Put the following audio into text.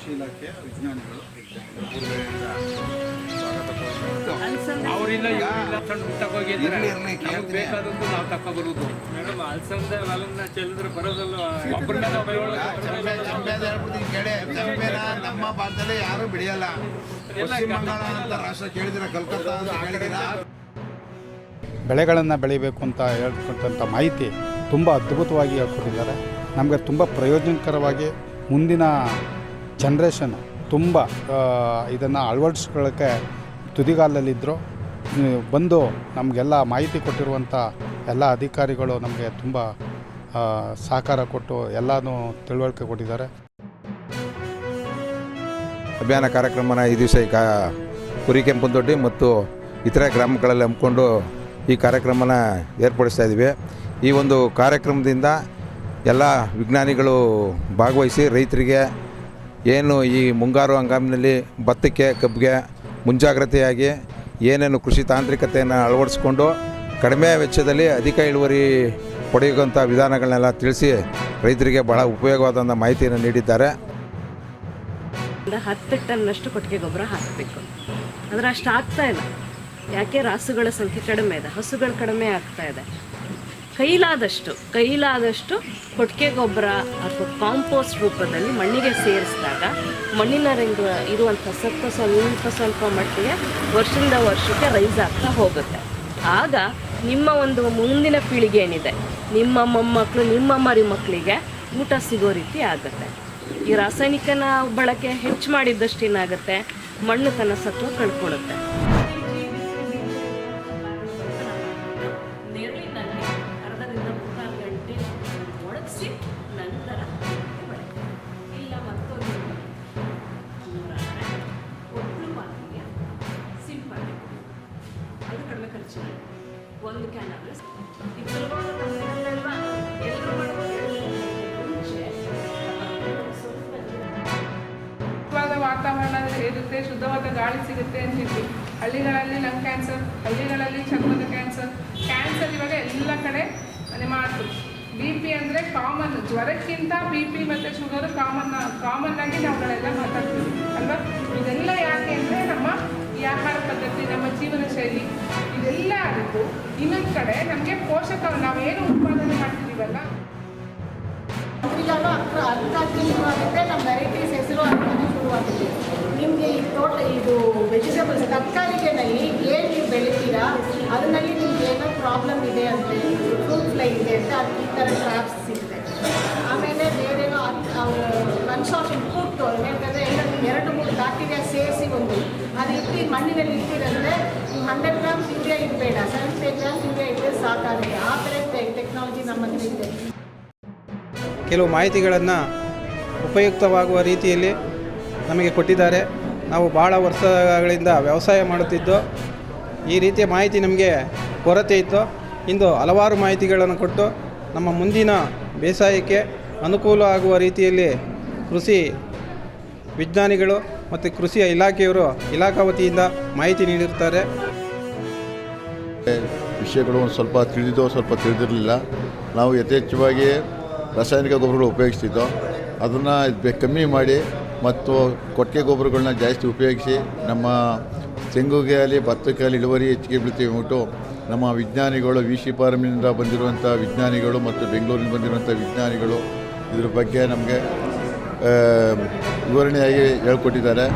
ಕೃಷಿ ಇಲಾಖೆಯ ವಿಜ್ಞಾನಿಗಳು ಅವರಿಲ್ಲ ಇವರಿಲ್ಲ ಸಣ್ಣ ತಗೋಗಿದ್ದಾರೆ ಬೇಕಾದದ್ದು ನಾವು ತಗೊಬರುದು. ಮೇಡಮ್ ಅಲಸಂದೆ ಹೊಲನ್ನ ಚೆಲ್ಲಿದ್ರೆ ಬರೋದಲ್ಲ. ಒಬ್ಬರ ನಮ್ಮ ಭಾಗದಲ್ಲಿ ಯಾರು ಬೆಳೆಯಲ್ಲ. ಪಶ್ಚಿಮ ಬಂಗಾಳ ಅಂತ ರಾಷ್ಟ್ರ ಕೇಳಿದಿರ, ಕಲ್ಕತ್ತಾ ಅಂತ ಕೇಳಿದಿರ. ಬೆಳೆಗಳನ್ನು ಬೆಳಿಬೇಕು ಅಂತ ಹೇಳ್ಕೊಟ್ಟಂಥ ಮಾಹಿತಿ ತುಂಬ ಅದ್ಭುತವಾಗಿ ಹೇಳ್ಕೊಟ್ಟಿದ್ದಾರೆ. ನಮಗೆ ತುಂಬ ಪ್ರಯೋಜನಕರವಾಗಿ ಮುಂದಿನ ಜನ್ರೇಷನ್ ತುಂಬ ಇದನ್ನು ಅಳವಡಿಸ್ಕೊಳ್ಳೋಕ್ಕೆ ತುದಿಗಾಲಲ್ಲಿದ್ದರು. ಬಂದು ನಮಗೆಲ್ಲ ಮಾಹಿತಿ ಕೊಟ್ಟಿರುವಂಥ ಎಲ್ಲ ಅಧಿಕಾರಿಗಳು ನಮಗೆ ತುಂಬ ಸಹಕಾರ ಕೊಟ್ಟು ಎಲ್ಲನೂ ತಿಳುವಳಿಕೆ ಕೊಟ್ಟಿದ್ದಾರೆ. ಅಭಿಯಾನ ಕಾರ್ಯಕ್ರಮನ ಈ ದಿವಸ ಕುರಿಕೆಂಪನದೊಡ್ಡಿ ಮತ್ತು ಇತರೆ ಗ್ರಾಮಗಳಲ್ಲಿ ಹಮ್ಮಿಕೊಂಡು ಈ ಕಾರ್ಯಕ್ರಮನ ಏರ್ಪಡಿಸ್ತಾ ಇದ್ದೀವಿ. ಈ ಒಂದು ಕಾರ್ಯಕ್ರಮದಿಂದ ಎಲ್ಲ ವಿಜ್ಞಾನಿಗಳು ಭಾಗವಹಿಸಿ ರೈತರಿಗೆ ಏನು ಈ ಮುಂಗಾರು ಹಂಗಾಮಿನಲ್ಲಿ ಭತ್ತಕ್ಕೆ ಕಬ್ಬಿಗೆ ಮುಂಜಾಗ್ರತೆಯಾಗಿ ಏನೇನು ಕೃಷಿ ತಾಂತ್ರಿಕತೆಯನ್ನು ಅಳವಡಿಸ್ಕೊಂಡು ಕಡಿಮೆ ವೆಚ್ಚದಲ್ಲಿ ಅಧಿಕ ಇಳುವರಿ ಪಡೆಯುವಂಥ ವಿಧಾನಗಳನ್ನೆಲ್ಲ ತಿಳಿಸಿ ರೈತರಿಗೆ ಬಹಳ ಉಪಯೋಗವಾದಂಥ ಮಾಹಿತಿಯನ್ನು ನೀಡಿದ್ದಾರೆ. 10 ಟನ್ನಷ್ಟು ಕೊಟ್ಟಿಗೆ ಗೊಬ್ಬರ ಹಾಕಬೇಕು, ಆದರೆ ಅಷ್ಟು ಆಗ್ತಾ ಇಲ್ಲ. ಯಾಕೆ? ರಾಸುಗಳ ಸಂಖ್ಯೆ ಕಡಿಮೆ ಇದೆ, ಹಸುಗಳು ಕಡಿಮೆ ಆಗ್ತಾ ಇದೆ. ಕೈಲಾದಷ್ಟು ಕೊಟ್ಟಿಗೆ ಗೊಬ್ಬರ ಅಥವಾ ಕಾಂಪೋಸ್ಟ್ ರೂಪದಲ್ಲಿ ಮಣ್ಣಿಗೆ ಸೇರಿಸಿದಾಗ ಮಣ್ಣಿನರಿಂದ ಇರುವಂಥ ಸತ್ವ ಸ್ವಲ್ಪ ಮಟ್ಟಿಗೆ ವರ್ಷದಿಂದ ವರ್ಷಕ್ಕೆ ರೈಸ್ ಆಗ್ತಾ ಹೋಗುತ್ತೆ. ಆಗ ನಿಮ್ಮ ಒಂದು ಮುಂದಿನ ಪೀಳಿಗೆ ಏನಿದೆ, ನಿಮ್ಮ ಮೊಮ್ಮಕ್ಕಳು, ನಿಮ್ಮ ಮರಿ ಮಕ್ಕಳಿಗೆ ಊಟ ಸಿಗೋ ರೀತಿ ಆಗುತ್ತೆ. ಈ ರಾಸಾಯನಿಕನ ಬಳಕೆ ಹೆಚ್ಚು ಮಾಡಿದ್ದಷ್ಟು ಏನಾಗುತ್ತೆ, ಮಣ್ಣು ತನ್ನ ಸತ್ವ ಕಳ್ಕೊಳ್ಳುತ್ತೆ. ನೆರಳಿನಲ್ಲಿ 1/2 ಗಂಟೆ ಒಣಗಿಸಿ ನಂತರ ಇಲ್ಲ ಮತ್ತೊಂದು ಒಟ್ಟು ಮಾತಿಗೆ ಸಿಂಪಡಣೆ, ಅದು ಕಡಿಮೆ ಖರ್ಚಿನ ಒಂದು ಕ್ಯಾನ್ ಆದರೆ ಎಲ್ಲರೂ ಮಾಡ್ಬೋದು. ವಾತಾವರಣ ಇರುತ್ತೆ, ಶುದ್ಧವಾದ ಗಾಳಿ ಸಿಗುತ್ತೆ ಅಂತಿದ್ವಿ. ಹಳ್ಳಿಗಳಲ್ಲಿ ಲಂಗ್ ಕ್ಯಾನ್ಸರ್, ಹಳ್ಳಿಗಳಲ್ಲಿ ಚರ್ಮದ ಕ್ಯಾನ್ಸರ್ ಇವಾಗ ಎಲ್ಲ ಕಡೆ ಮಾಡ್ತು. BP ಅಂದರೆ ಕಾಮನ್, ಜ್ವರಕ್ಕಿಂತ BP ಮತ್ತು ಶುಗರು ಕಾಮನ್ ಆಗಿ ನಾವುಗಳೆಲ್ಲ ಮಾತಾಡ್ತೀವಿ ಅಲ್ವಾ. ಇದೆಲ್ಲ ಯಾಕೆ ಅಂದರೆ ನಮ್ಮ ಈ ಆಹಾರ ಪದ್ಧತಿ, ನಮ್ಮ ಜೀವನ ಶೈಲಿ ಇದೆಲ್ಲ ಆಯಿತು. ಇನ್ನೊಂದು ಕಡೆ ನಮಗೆ ಪೋಷಕ, ನಾವೇನು ಉತ್ಪಾದನೆ ಮಾಡ್ತಿದ್ದೀವಲ್ಲ ಆಗುತ್ತೆ. ನಮ್ಮ ವೆರೈಟೀಸ್ ಹೆಸರು ಅಂತಾನೆ ಶುರುವಾಗುತ್ತೆ. ನಿಮಗೆ ಈ ಇದು ವೆಜಿಟೇಬಲ್ಸ್ ತರಕಾರಿಗಳಲ್ಲಿ ಏನು ನೀವು ಬೆಳಿತೀರಾ ಅದರಲ್ಲಿ ನಿಮ್ಗೆ ಏನೋ ಪ್ರಾಬ್ಲಮ್ ಇದೆ ಅಂತ ಫ್ರೂಟ್ ಫ್ಲೈ ಇದೆ ಅಂತ ಅದು ಈ ಥರ ಟ್ರಾಪ್ಸ್ ಸಿಗುತ್ತೆ. ಆಮೇಲೆ ಬೇರೆನೋ ಕನ್ಸಾರ್ಷನ್ ಫುಡ್ ಯಾಕಂದರೆ 2-3 ಬ್ಯಾಕ್ಟೀರಿಯಾ ಸೇರಿಸಿ ಒಂದು ಅದು ಇಟ್ಟು ಮಣ್ಣಿನಲ್ಲಿ ಇಟ್ಟಿರಂದರೆ 100 ಗ್ರಾಮ್ಸ್ ಯೂರಿಯಾ ಇಡಬೇಡ, 75 ಗ್ರಾಮ್ಸ್ ಯೂರಿಯಾ ಇಟ್ಟರೆ ಸಾಕಾಗುತ್ತೆ. ಆ ಥರ ಟೆಕ್ನಾಲಜಿ ನಮ್ಮ ಹತ್ರ ಇದೆ. ಕೆಲವು ಮಾಹಿತಿಗಳನ್ನು ಉಪಯುಕ್ತವಾಗುವ ರೀತಿಯಲ್ಲಿ ನಮಗೆ ಕೊಟ್ಟಿದ್ದಾರೆ. ನಾವು ಭಾಳ ವರ್ಷಗಳಿಂದ ವ್ಯವಸಾಯ ಮಾಡುತ್ತಿದ್ದು ಈ ರೀತಿಯ ಮಾಹಿತಿ ನಮಗೆ ಕೊರತೆ ಇತ್ತು. ಇಂದು ಹಲವಾರು ಮಾಹಿತಿಗಳನ್ನು ಕೊಟ್ಟು ನಮ್ಮ ಮುಂದಿನ ಬೇಸಾಯಕ್ಕೆ ಅನುಕೂಲ ಆಗುವ ರೀತಿಯಲ್ಲಿ ಕೃಷಿ ವಿಜ್ಞಾನಿಗಳು ಮತ್ತು ಕೃಷಿ ಇಲಾಖೆಯವರು ಇಲಾಖಾ ವತಿಯಿಂದ ಮಾಹಿತಿ ನೀಡಿರ್ತಾರೆ. ವಿಷಯಗಳು ಸ್ವಲ್ಪ ತಿಳಿದಿದ್ದೋ ಸ್ವಲ್ಪ ತಿಳಿದಿರಲಿಲ್ಲ. ನಾವು ಯಥೇಚ್ಛವಾಗಿ ರಾಸಾಯನಿಕ ಗೊಬ್ಬರಗಳು ಉಪಯೋಗಿಸ್ತಿದ್ದೋ, ಅದನ್ನು ಕಮ್ಮಿ ಮಾಡಿ ಮತ್ತು ಕೊಟ್ಟಿಗೆ ಗೊಬ್ಬರಗಳನ್ನ ಜಾಸ್ತಿ ಉಪಯೋಗಿಸಿ ನಮ್ಮ ತೆಂಗುಗೆ ಆಗಲಿ ಭತ್ತಕ್ಕೆ ಆಗಲಿ ಇಳುವರಿ ಹೆಚ್ಚಿಗೆ ಬೀಳ್ತೀವಿ ಅಂದ್ಬಿಟ್ಟು ನಮ್ಮ ವಿಜ್ಞಾನಿಗಳು VC ಫಾರ್ಮಿನಿಂದ ಬಂದಿರುವಂಥ ವಿಜ್ಞಾನಿಗಳು ಮತ್ತು ಬೆಂಗಳೂರಿನಿಂದ ಬಂದಿರುವಂಥ ವಿಜ್ಞಾನಿಗಳು ಇದ್ರ ಬಗ್ಗೆ ನಮಗೆ ವಿವರಣೆಯಾಗಿ ಹೇಳ್ಕೊಟ್ಟಿದ್ದಾರೆ.